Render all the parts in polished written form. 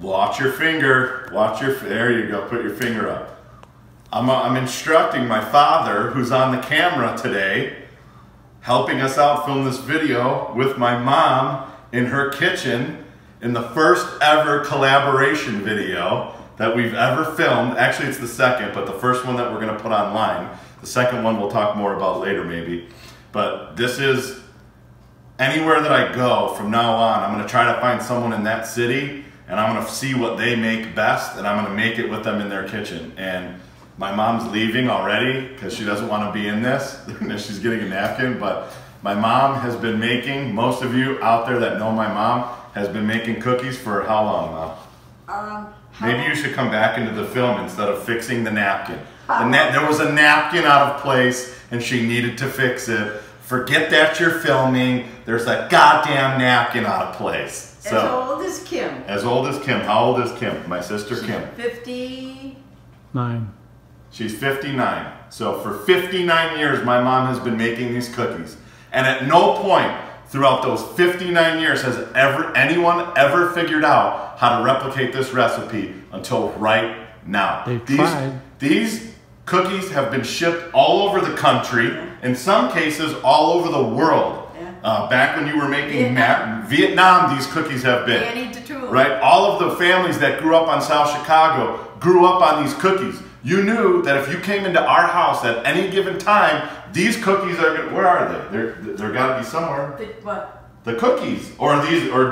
Watch your finger. There you go. Put your finger up. I'm instructing my father, who's on the camera today, helping us out film this video with my mom in her kitchen in the first ever collaboration video that we've ever filmed. Actually, it's the second, but the first one that we're going to put online. The second one we'll talk more about later maybe. But this is, anywhere that I go from now on, I'm going to try to find someone in that city and I'm going to see what they make best and I'm going to make it with them in their kitchen. And my mom's leaving already because she doesn't want to be in this. She's getting a napkin, but my mom has been making, most of you out there that know my mom, has been making cookies for how long, Mom? Maybe you should come back into the film instead of fixing the napkin. There was a napkin out of place and she needed to fix it. Forget that you're filming. There's a goddamn napkin out of place. So, as old as Kim. As old as Kim. How old is Kim? My sister Kim. 59. She's 59. So for 59 years, my mom has been making these cookies. And at no point throughout those 59 years has anyone ever figured out how to replicate this recipe until right now. These cookies have been shipped all over the country, in some cases all over the world. Back when you were making Vietnam, these cookies have been. Right? All of the families that grew up on South Chicago grew up on these cookies. You knew that if you came into our house at any given time, these cookies are good. Where are they? They're got to be somewhere. What? The cookies. Or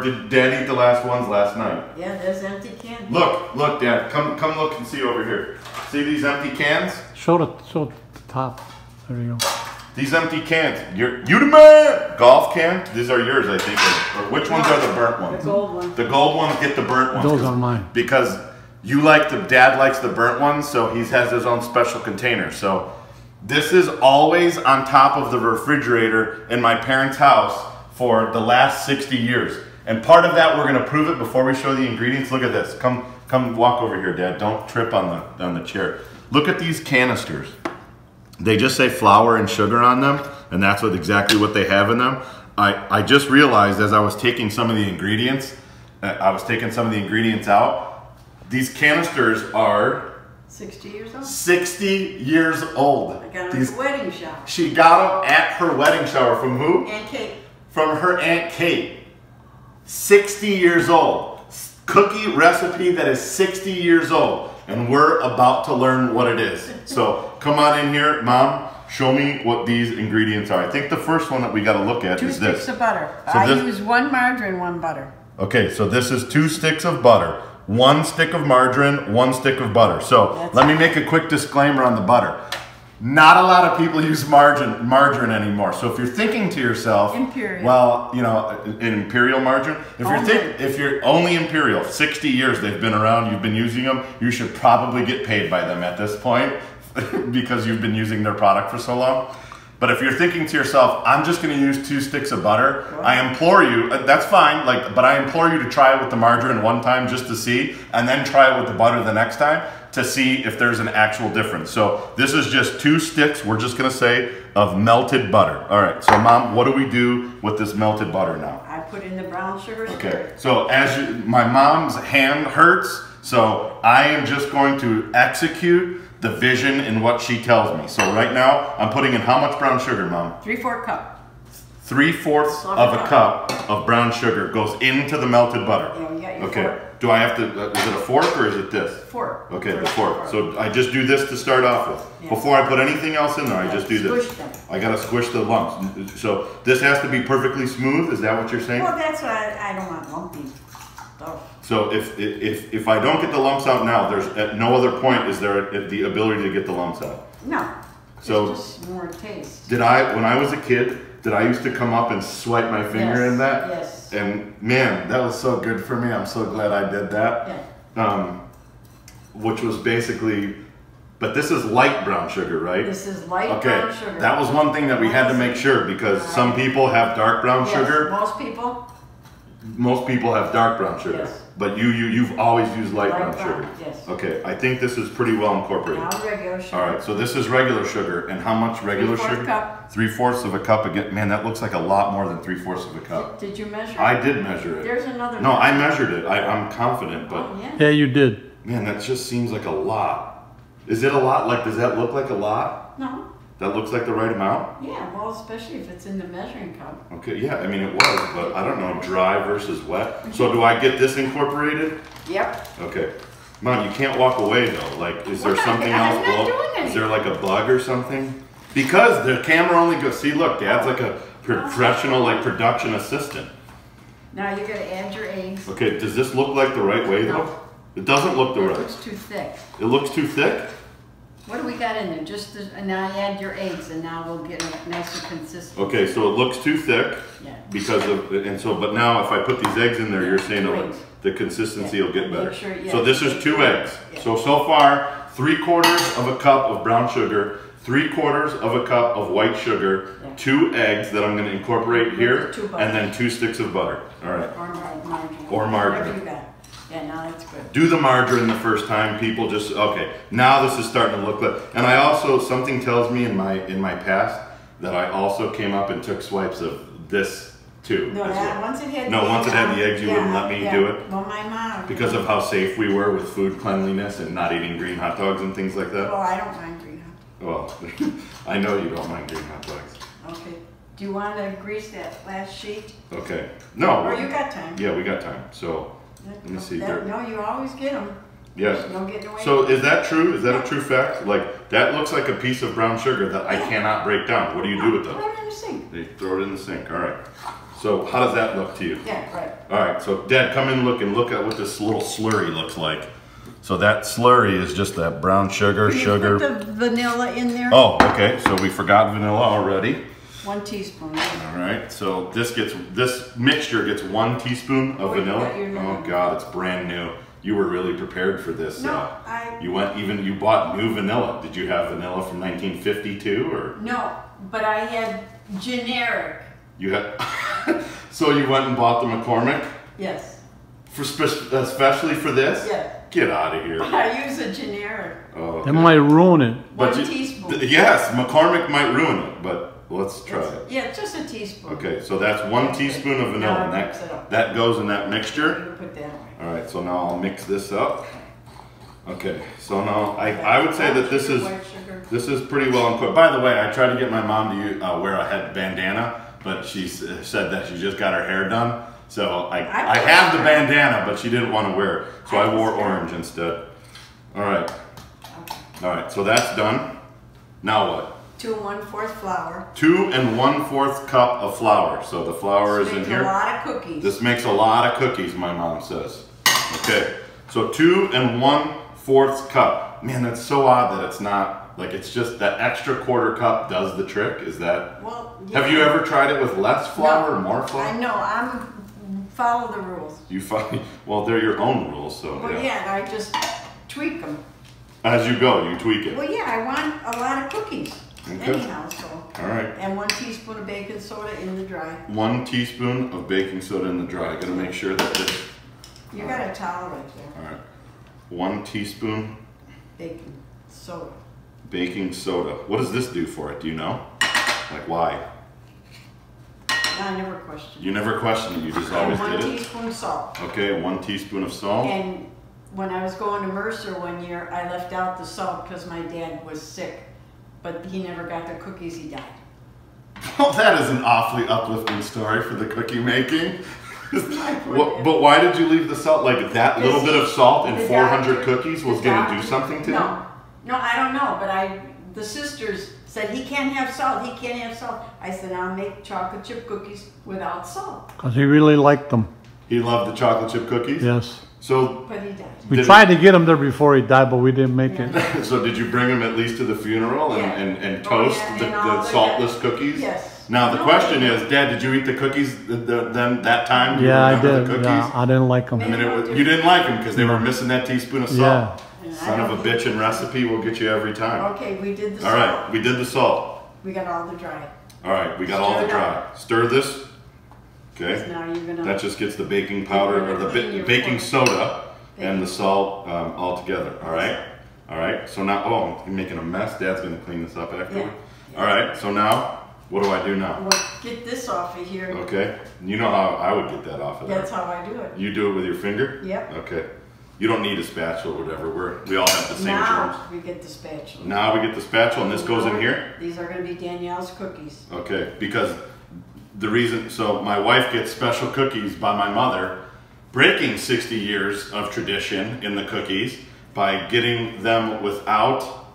did Dad eat the last ones last night? Yeah, there's empty cans. Look, Dad. Come look and see over here. See these empty cans? Show the top. There you go. These empty cans. You the man! Golf can? These are yours, I think. Or which ones are the burnt ones? The gold ones. The gold ones get the burnt ones. Those are mine. Because Dad likes the burnt ones, so he has his own special container. So this is always on top of the refrigerator in my parents' house for the last 60 years. And part of that, we're gonna prove it before we show the ingredients. Look at this. Come walk over here, Dad. Don't trip on the chair. Look at these canisters. They just say flour and sugar on them, and that's exactly what they have in them. I just realized as I was taking some of the ingredients, out. These canisters are 60 years old. 60 years old. I got them at the wedding shower. She got them at her wedding shower from who? Aunt Kate. From her Aunt Kate. 60 years old. Cookie recipe that is 60 years old. And we're about to learn what it is. So come on in here, Mom. Show me what these ingredients are. I think the first one that we got to look at is this. 2 sticks of butter. I use 1 margarine, 1 butter. Okay, so this is 2 sticks of butter, 1 stick of margarine, 1 stick of butter. So let me make a quick disclaimer on the butter. Not a lot of people use margarine anymore. So if you're thinking to yourself, Imperial. Well, you know, Imperial margarine. If you're only Imperial, 60 years they've been around, you've been using them, you should probably get paid by them at this point because you've been using their product for so long. But if you're thinking to yourself, I'm just going to use 2 sticks of butter, I implore you, that's fine, but I implore you to try it with the margarine one time just to see, and then try it with the butter the next time to see if there's an actual difference. So this is just 2 sticks, we're just going to say, of melted butter. All right, so Mom, what do we do with this melted butter now? I put in the brown sugar. Okay, so my mom's hand hurts, so I am just going to execute the vision in what she tells me. So right now, I'm putting in how much brown sugar, Mom? 3/4 cup. 3/4 of a cup of brown sugar goes into the melted butter. Yeah, you got your fork. Do I have to, is it a fork or is it this? Fork. Okay, the fork. So I just do this to start off with. Yeah. Before I put anything else in there, I just do this. Squish them. I gotta squish the lumps. So this has to be perfectly smooth, is that what you're saying? Well, that's why I don't want lumpy stuff. So if I don't get the lumps out now, there's at no other point is there the ability to get the lumps out. No. So it's just more taste. When I was a kid, did I used to come up and swipe my finger in that? Yes. And man, that was so good for me. I'm so glad I did that. Yeah. Which was basically, but this is light brown sugar, right? This is light brown sugar. That was one thing that we had to make sure because some people have dark brown sugar. Most people. most people have dark brown sugar, Yes. but you've always used light Light brown brown, sugar. yes. Okay, I think this is pretty well incorporated. Now regular sugar. All right, so this is regular sugar, and how much regular 3/4 sugar? cup. 3/4 of a cup again. Man, that looks like a lot more than 3/4 of a cup. Did you measure? I did measure it. There's another. No, I measured it. I'm confident, but Oh, yeah. Yeah, you did. man, that just seems like a lot. Is it a lot? Like, does that look like a lot? No. That looks like the right amount? Yeah, well, especially if it's in the measuring cup. Okay, yeah, I mean it was, but I don't know, dry versus wet. So do I get this incorporated? Yep. Okay. Mom, you can't walk away though. Like, is there Well, something I'm else not below? doing Is there like a bug or something? Because the camera only goes, see look, Dad's like a professional, like production assistant. Now you're gonna add your eggs. Okay, does this look like the right way though? No. It doesn't look the It right. looks too thick. It looks too thick? What do we got in there? And now add your eggs, and now we'll get a nicer consistency. Okay, so it looks too thick Yeah. because of, and so, but now if I put these eggs in there, you're saying Two it'll- eggs. the consistency Yeah. will get Make better. sure, yeah. So this is 2 eggs. Yeah. So far, 3/4 of a cup of brown sugar, 3/4 of a cup of white sugar, Yeah. 2 eggs that I'm gonna incorporate With here, the 2 butters. and then 2 sticks of butter. All right. Or margarine. Or margarine. Whatever you got. Yeah, now that's good. Do the margarine the first time, people just, okay, now this is starting to look like, and I also, something tells me in my past that I also came up and took swipes of this too. No, as that, well. once it had No, the once eggs it had on- the eggs, you wouldn't let me do it? Well, my mom. Because of how safe we were with food cleanliness and not eating green hot dogs and things like that? Well, I don't mind green hot. Well, I know you don't mind green hot dogs. Okay. Do you want to grease that last sheet? Okay. No. Or you got time? Yeah, we got time. So, let me see here. No, you always get them. Yes. No getting away. So is that true? Is that a true fact? Like, that looks like a piece of brown sugar that I cannot break down. What do you do with Put that? it in the sink. They throw it in the sink. All right. So how does that look to you? Yeah, right. All right. So Dad, come in and look at what this little slurry looks like. So that slurry is just that brown sugar, Can sugar. you put the vanilla in there? Oh, okay. So we forgot vanilla already. 1 teaspoon. All right. So this mixture gets 1 teaspoon of Oh, you vanilla. got your vanilla. Oh God, it's brand new. You were really prepared for this. No, You bought new vanilla. Did you have vanilla from 1952 or No, but I had generic. you had? So you went and bought the McCormick Yes. especially for this? Yeah. Get out of here. I use a generic. Oh, That might ruin it. One you- teaspoon. Yes, McCormick might ruin it, but let's try it. Yeah, just a teaspoon. Okay, so that's 1 teaspoon of vanilla. Now And mix it up. that goes in that You mixture. can put that away. All right, so now I'll mix this up. Okay, so now I would say that this is White sugar. pretty well incorporated. By the way, I tried to get my mom to wear a head bandana, but she said that she just got her hair done. So I have the bandana, but she didn't want to wear it. So I wore orange instead. All right. All right, so that's done. Now what? 2 1/4 flour. 2 1/4 cup of flour. So the flour is in Makes here. a lot of cookies. This makes a lot of cookies, my mom says. Okay, so 2 1/4 cup. Man, that's so odd that it's not, like it's just that extra 1/4 cup does the trick. Is that? Well, Have you ever tried it with less flour or more flour? I know, I'm follow the rules. You find, well, they're your own rules, so Well, yeah. yeah, I just tweak them. As you go, you tweak it. Well, yeah, I want a lot of cookies. Okay. Anyhow, so. All right. And 1 teaspoon of baking soda in the dry. 1 teaspoon of baking soda in the dry. Gotta make sure that this. You got a towel right there. All right. 1 teaspoon Baking soda. baking soda. What does this do for it? Do you know? Like why? I never questioned. You never questioned it. You just always And 1 did it. teaspoon salt. Okay, 1 teaspoon of salt. And when I was going to Mercer one year, I left out the salt because my dad was sick. But he never got the cookies, he died. Well, that is an awfully uplifting story for the cookie making. My poor What, dad. but why did you leave the salt? Like that little bit of salt in The 400 doctor- cookies was the going to do doctor- something to him? No, I don't know, but the sisters said he can't have salt, he can't have salt. I said, I'll make chocolate chip cookies without salt, Because he really liked them. He loved the chocolate chip cookies? Yes. So, but he died. We Did- tried to get him there before he died, but we didn't make it. so did you bring him at least to the funeral and, Yeah. and Oh, toast yeah, the and all the- saltless cookies? Yes. Now the No, question I- is, Dad, did you eat the cookies then that time? Do you Yeah, I remember did. The cookies? Yeah, I didn't like them. And then you didn't like them because they were missing that teaspoon of salt. Yeah. And I Son of a don't- bitch and recipe will get you every time. Okay, we did the All salt. right, we did the salt. We got all the dry. All right, we got all Stir the it dry. up. Stir this. Okay. Now you're gonna. That just gets the baking powder You're or gonna the clean your baking fork. soda and the salt all together. All right. All right. So now, oh, I'm making a mess. Dad's gonna clean this up afterward. Yeah. All right. So now, what do I do now? Well, get this off of here. Okay. You know how I would get that off of there. That's how I do it. You do it with your finger? Yep. Okay. You don't need a spatula or whatever. We all have the same germs. Now we get the spatula. Now we get the spatula and this goes in here? These are going to be Danielle's cookies. Okay, because the reason, so my wife gets special cookies by my mother, breaking 60 years of tradition in the cookies by getting them without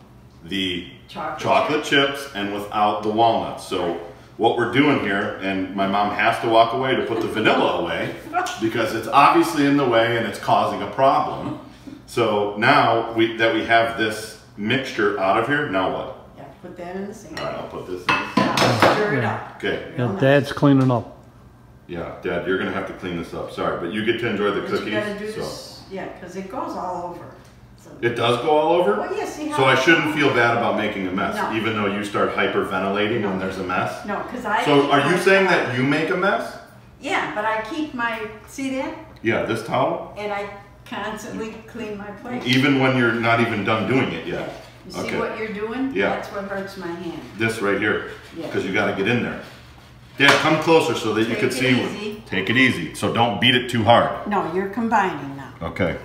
the chocolate chips and without the walnuts. So what we're doing here, and my mom has to walk away to put the vanilla away because it's obviously in the way and it's causing a problem. So now that we have this mixture out of here, now what? Yeah, put that in the sink. All right, I'll put this in. Now, stir it up. Okay. Real Yeah, nice. Dad's cleaning up. Yeah, Dad, you're gonna have to clean this up. Sorry, but you get to enjoy the But cookies. you gotta do So this, yeah, because it goes all over. So, it does go all over. well, yeah, see how So I shouldn't feel bad about making a mess, No. even though you start hyperventilating when No. there's a mess. No, because I. So keep are you my- saying that you make a mess? Yeah, but I keep my, see that? Yeah, this towel, And I constantly clean my plate. even when you're not even done doing it Yeah. yet. You see Okay. what you're doing? Yeah. That's what hurts my hand. This right here, Yeah. because you got to get in there. Dad, come closer so that you Take can it see. easy. Take it easy. So don't beat it too hard. No, you're combining now. Okay.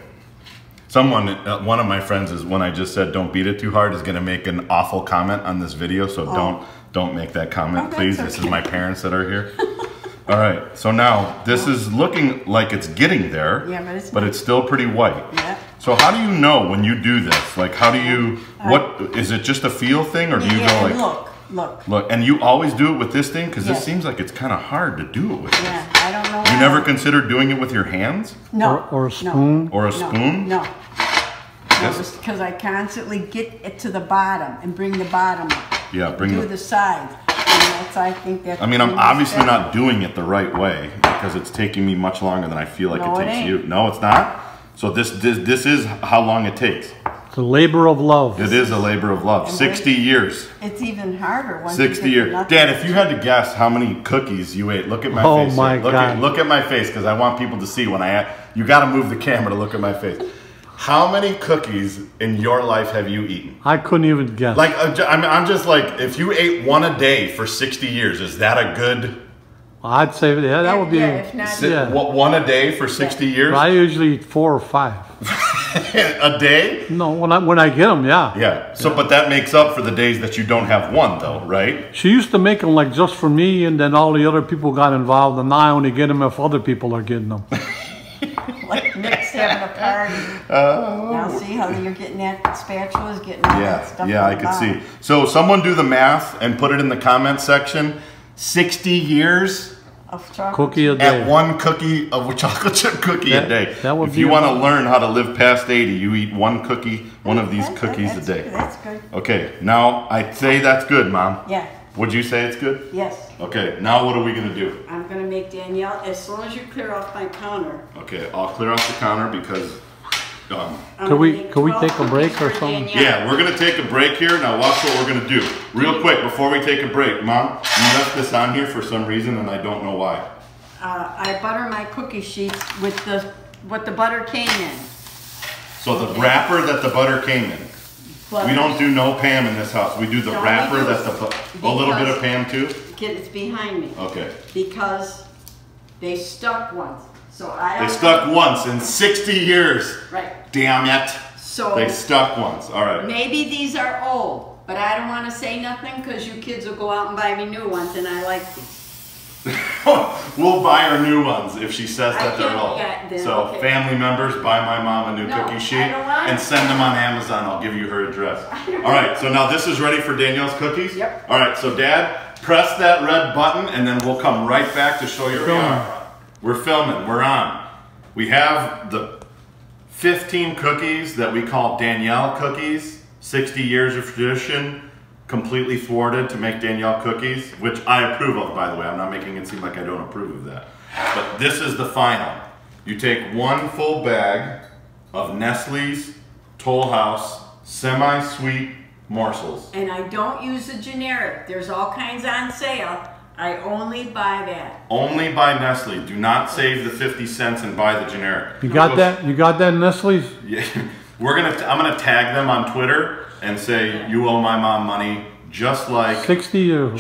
Someone, one of my friends is, when I just said don't beat it too hard, is going to make an awful comment on this video. So don't make that comment, Oh, that's please. This is okay. my parents that are here. All right. So now this is looking like it's getting there. Yeah, but it's but not. it's still pretty white. Yeah. So how do you know when you do this? Like, how do you? What is it? Just a feel thing, or do you Yeah, go like? look. Look, and you always do it with this thing because this Yes. seems like it's kind of hard to do it with. Yeah, This. I don't know You why. never considered doing it with your hands No. Or a spoon? or a No, spoon? No. Yes. Because I constantly get it to the bottom and bring the bottom up. Yeah, bring Do the. the sides. And that's, I think that's. I mean, I'm obviously not doing it the right way because it's taking me much longer than I feel like No, it it takes ain't. you. No, it's not. So this is how long it takes. It's a labor of love. It is a labor of love. And 60 years. It's even harder once 60 you years. get Dad, if you had to guess how many cookies you ate, look at my Oh face. my here. Look God. look at my face because I want people to see when you got to move the camera to look at my face. How many cookies in your life have you eaten? I couldn't even guess. Like, I'm just like, if you ate one a day for 60 years, is that a good? I'd say that would be. Yeah, if not- Yeah. What, one a day for 60 years? I usually eat 4 or 5. A day? No, when I get them, yeah. Yeah. So, but that makes up for the days that you don't have one, though, right? She used to make them like just for me, and then all the other people got involved, and now I only get them if other people are getting them. Like Nick's having a party. Now see how you're getting that spatula's getting all that stuff. Yeah, on I the could see. bottom. So someone do the math and put it in the comment section. 60 years Of chocolate. Cookie a day. at one cookie of a chocolate chip cookie a day. That would if be you want to about- learn how to live past 80, you eat one cookie, one of these That- cookies a that's day. good, That's good. Okay, now I say that's good, Mom. Yeah. Would you say it's good? Yes. Okay, now what are we gonna do? I'm gonna make Danielle, as soon as you clear off my counter. Okay, I'll clear off the counter because I'm Could gonna we- make could we 12 take a break cookies or for something? Danielle. yeah, we're gonna take a break here. Now watch what we're gonna do. Real quick, before we take a break, Mom, you left this on here for some reason and I don't know why. I butter my cookie sheets with what the butter came in. So the wrapper that the butter came in. Butter. We don't do no Pam in this house. We do the No, we wrapper do. that a little bit of Because- Pam too? It's behind me. Okay. Because they stuck once. So I don't. They stuck once in 60 years. Right. Damn it. So They stuck once. All right. maybe these are old, but I don't want to say nothing because you kids will go out and buy me new ones, and I like these. We'll buy her new ones if she says I that they're can't old. get them, So okay. family members, buy my mom a new No, cookie sheet I don't want and it. send them on Amazon. I'll give you her address. don't All right, so now this is ready for Danielle's cookies? Yep. All right, so Dad, press that red button and then we'll come right back to show you where we Filming. are. We're filming, we're on. We have the 15 cookies that we call Danielle cookies, 60 years of tradition, completely thwarted to make Danielle cookies, which I approve of, by the way. I'm not making it seem like I don't approve of that. But this is the final. You take one full bag of Nestle's Toll House semi-sweet morsels. And I don't use the generic. There's all kinds on sale. I only buy that. Only buy Nestle. Do not save the 50 cents and buy the generic. You got that? You got that, Nestle's? Yeah, I'm gonna tag them on Twitter and say you owe my mom money, just like 60 or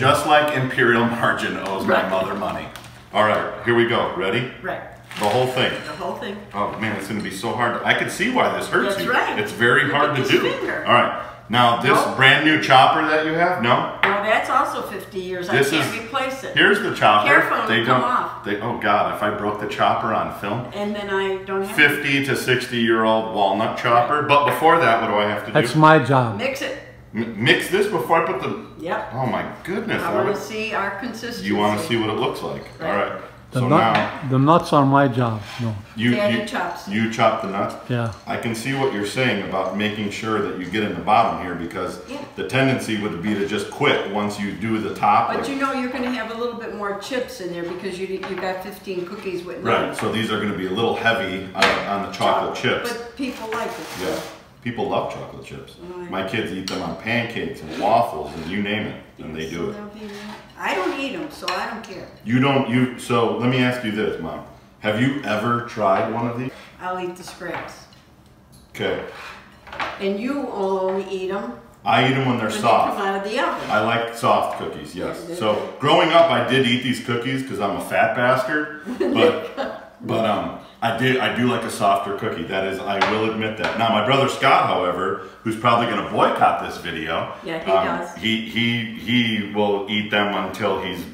Imperial Margin owes my mother money. All right, here we go. Ready? Right. The whole thing. The whole thing. Oh man, it's gonna be so hard. I can see why this hurts That's you. right. It's very Look hard at to this do. finger. All right. Now this Nope. brand new chopper that you have, no? No, that's also 50 years. This I can't is- replace it. Here's the chopper. Careful, it'll they come don't. off. They. Oh God, if I broke the chopper on film. And then I don't have 50 to 60-year-old walnut chopper. But before that, what do I have to do? that's my job. Mix it. Mix this before I put the. Yep. Oh my goodness! I want to see our consistency. You want to see what it looks like? Right. All right. The, So nut, now the nuts are my job. No. Daddy chops. you chop the nuts. Yeah. I can see what you're saying about making sure that you get in the bottom here, because Yeah. the tendency would be to just quit once you do the top. But like- you know you're going to have a little bit more chips in there because you got 15 cookies with right. nuts. So these are going to be a little heavy on the chocolate chips. But people like it. Yeah. People love chocolate chips. Right. My kids eat them on pancakes and waffles and you name it, and they do it. I don't eat them, so I don't care. So let me ask you this, Mom. Have you ever tried one of these? I'll eat the scraps. Okay. And you only eat them I eat them when they're when soft. they come out of the oven. I like soft cookies, yes. Yeah. So growing up, I did eat these cookies because I'm a fat bastard. But I do like a softer cookie. That is, I will admit that. Now my brother Scott, however, who's probably going to boycott this video. Yeah, he does. He will eat them until he's,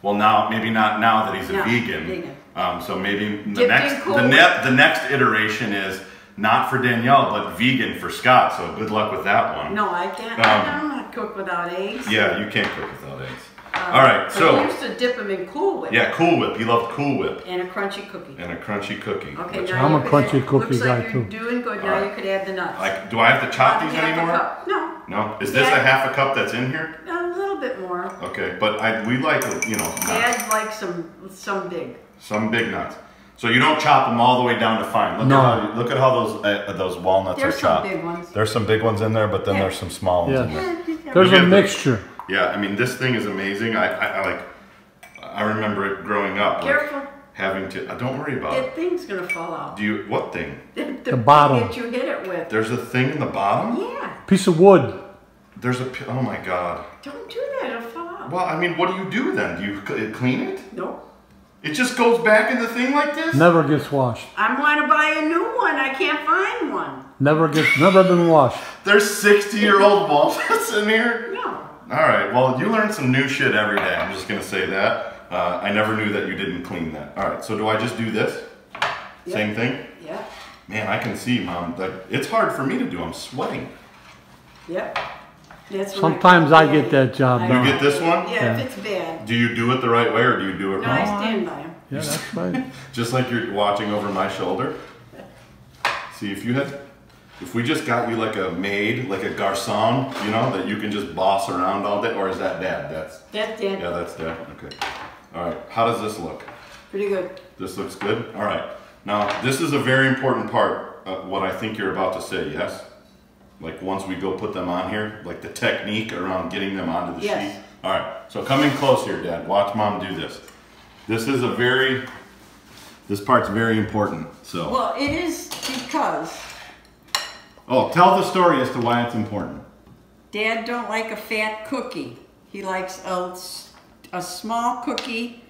well, now maybe not now that he's a No, vegan. vegan. So maybe the Dipped next in Cool the, Whip. the next iteration is not for Danielle but vegan for Scott. So good luck with that one. No, I can't. I don't cook without eggs. Yeah, you can't cook without eggs. All right, But so I used to dip them in Cool Whip. yeah, Cool Whip. He loved Cool Whip And a crunchy cookie. and a crunchy cookie. Okay, which- now I'm you a could crunchy add, cookie looks guy, like too. you're doing good. Now Alright. you could add the nuts. like, do I have to chop these Half a anymore? cup. No, No. Is this Yeah. a half a cup that's in here? a little bit more. Okay, but we like nuts. Add like some big. Some big nuts. So you don't chop them all the way down to fine. Look at how those walnuts There's are some chopped. big ones. There's some big ones in there, but then Yeah. there's some small ones in there. Yeah. There's You a get the- mixture. Yeah, I mean this thing is amazing. I remember it growing up. like, Careful. having to. Don't worry about it. That thing's gonna fall out. Do you? What thing? The bottom. thing that you hit it with. There's a thing in the bottom. Yeah. Piece of wood. There's a. Oh my God. Don't do that. It'll fall out. Well, I mean, what do you do then? Do you clean it? Nope. It just goes back in the thing like this? Never gets washed. I want to buy a new one. I can't find one. Never been washed. There's 60-year-old walnuts in here? No. All right, well, you learn some new shit every day. I'm just going to say that. I never knew that you didn't clean that. All right, so do I just do this? Yep. Same thing? Yeah. Man, I can see, Mom. Like, it's hard for me to do. I'm sweating. Yep. That's when Sometimes call I Daddy. get that job I done. You get this one? Yeah, Yeah. if it's bad. Do you do it the right way or do you do it No, I wrong? stand by him. Yeah, that's right. Just like you're watching over my shoulder. See, if we just got you like a maid, like a garçon, that you can just boss around all day, or is that Dad? That's Dad. Yeah, that's Dad. Okay. All right. How does this look? Pretty good. This looks good. All right. Now, this is a very important part of what I think you're about to say. Yes. Like once we go put them on here, like the technique around getting them onto the Yes. sheet. All right. So come in close here, Dad. Watch Mom do this. This part's very important. So. Well, it is because Oh, tell the story as to why it's important. Dad don't like a fat cookie. He likes a small cookie,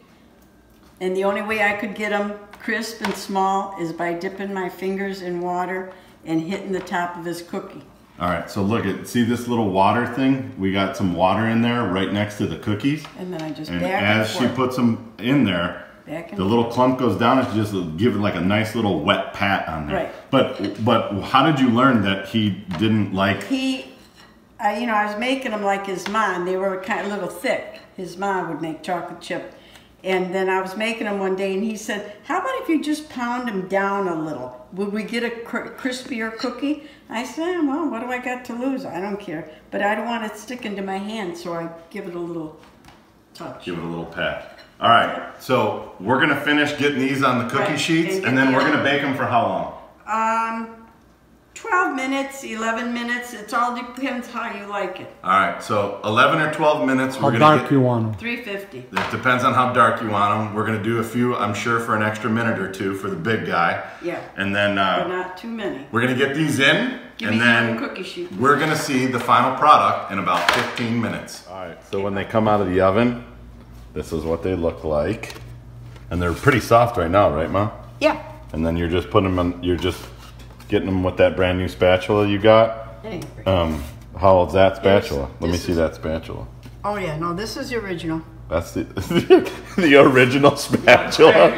and the only way I could get them crisp and small is by dipping my fingers in water and hitting the top of his cookie. All right, so see this little water thing? We got some water in there right next to the cookies. And then I just And back as and she forth. puts them in there, Back and the little clump goes down and she just give it like a nice little wet pat on there. Right. But how did you learn that he didn't like? I was making them like his mom. They were kind of a little thick. His mom would make chocolate chip. And then I was making them one day and he said, how about if you just pound them down a little? Would we get a crispier cookie? I said, well, what do I got to lose? I don't care. But I don't want it sticking to my hand, so I give it a little touch. Give it a little pat. All right, so we're gonna finish getting these on the cookie Right, sheets and and get then the we're gonna other- bake them for how long? 12 minutes, 11 minutes. It all depends how you like it. All right, so 11 or 12 minutes. How dark you want them. 350. It depends on how dark you want them. We're gonna do a few, I'm sure, for an extra minute or two for the big guy. Yeah. And then But not too many. we're gonna get these in, Give and me then your cookie sheet. we're gonna see the final product in about 15 minutes. All right, so when they come out of the oven, this is what they look like. And they're pretty soft right now, right, Mom? Yeah. And then you're just putting them on, you're just getting them with that brand new spatula you got. Hey. How old's that spatula? Let me this see is- that spatula. Oh yeah, no, this is the original. That's the the original spatula.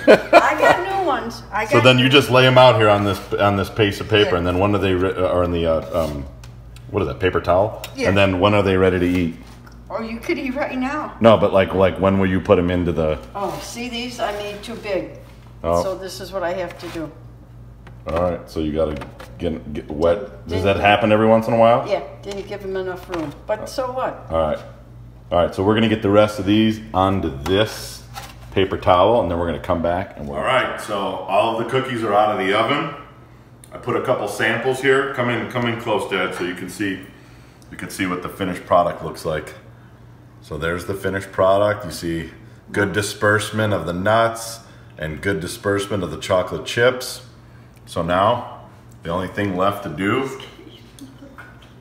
I got new ones. I got So then you just lay them out here on this piece of paper, and then when are they are in the what is that, paper towel? Yeah. And then when are they ready to eat? Or you could eat right now. No, but like when will you put them into the? Oh, see these? I made too big. Oh. So this is what I have to do. All right, so you gotta get wet. Does that happen every once in a while? Yeah, didn't give them enough room. But so what? All right. So we're gonna get the rest of these onto this paper towel, and then we're gonna come back and we're. All right. So all of the cookies are out of the oven. I put a couple samples here. Come in close, Dad, so you can see what the finished product looks like. So there's the finished product. You see good disbursement of the nuts and good disbursement of the chocolate chips. So now the only thing left to do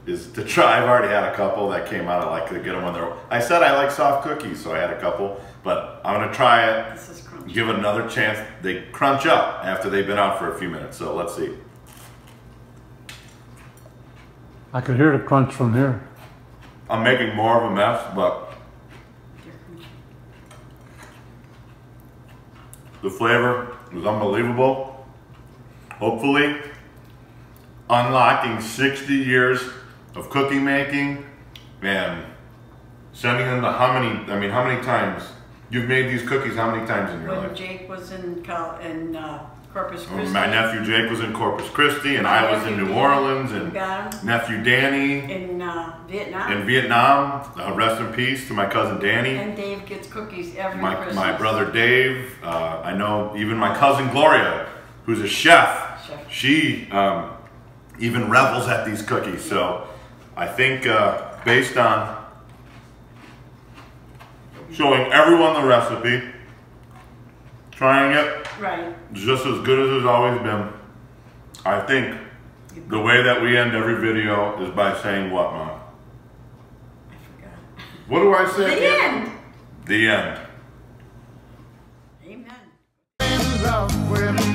is to try. I've already had a couple that came out. I like to get them when they're. I said I like soft cookies, so I had a couple. But I'm gonna try it. This is crunchy. Give it another chance. They crunch up after they've been out for a few minutes. So let's see. I could hear the crunch from here. I'm making more of a mess, but the flavor is unbelievable. Hopefully, unlocking 60 years of cookie making and sending them to how many times you've made these cookies? How many times in your When life? Jake was in Corpus Christi. My nephew Jake was in Corpus Christi, and I was in New Orleans, and got him. nephew Danny In Vietnam. in Vietnam. Rest in peace to my cousin Danny. And Dave gets cookies every My Christmas. brother Dave, I know even my cousin Gloria, who's a chef, she even revels at these cookies. So I think based on showing everyone the recipe, trying it, Right. just as good as it's always been, I think the way that we end every video is by saying what, Mom? I forgot. What do I say? The end. The end. Amen. love with